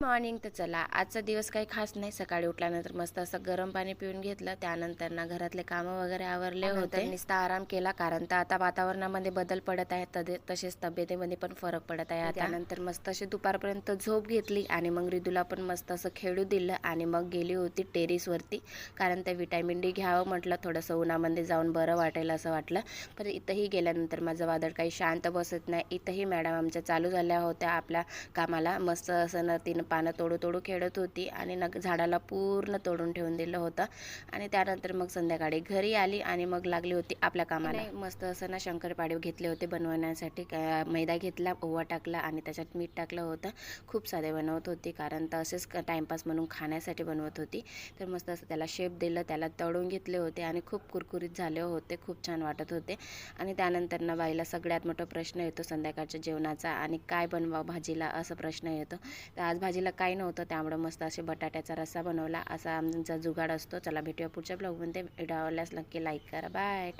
Morning. तर चला, आजचा दिवस काही खास नाही. सकाळी उठल्यानंतर मस्त असं गरम पाणी पिऊन घेतलं. त्यानंतर ना घरातले कामं वगैरे आवरले होते. नुसता आराम केला, कारण तर आता वातावरणामध्ये बदल पडत आहे, तसेच तब्येतीमध्ये पण फरक पडत आहे. त्यानंतर मस्त अशी दुपारपर्यंत झोप घेतली आणि मग रिदूला पण मस्त असं खेळू दिलं आणि मग गेली होती टेरेसवरती, कारण ते विटॅमिन डी घ्यावं म्हटलं. थोडंसं उन्हामध्ये जाऊन बरं वाटेल असं वाटलं. पण इथंही गेल्यानंतर माझं वादळ काही शांत बसत नाही. इथंही मॅडम आमच्या चालू झाल्या होत्या आपल्या कामाला. मस्त असं ना तिनं पानं तोडू खेळत होती आणि झाडाला पूर्ण तोडून ठेवून दिलं होतं. आणि त्यानंतर मग संध्याकाळी घरी आली आणि मग लागली होती आपल्या कामाला. मस्त असं ना शंकरपाळे घेतले होते बनवण्यासाठी. मैदा घेतला, ओवा टाकला आणि त्याच्यात मीठ टाकलं होतं. खूप साधे बनवत होती, कारण तर असेच टाइमपास म्हणून खाण्यासाठी बनवत होती. तर मस्त असं त्याला शेप दिलं, त्याला तळून घेतले होते आणि खूप कुरकुरीत झाले होते. खूप छान वाटत होते. आणि त्यानंतर ना बाईला सगळ्यात मोठा प्रश्न येतो संध्याकाळच्या जेवणाचा, आणि काय बनवावं भाजीला असं प्रश्न येतो. तर आज भाजीला काही नव्हतं, त्यामुळे मस्त असे बटाट्याचा रस्सा बनवला. असा आमचा जुगाड असतो. चला, भेटूया पुढच्या ब्लॉगमध्ये. व्हिडिओ आवडल्यास नक्की लाईक करा. बाय.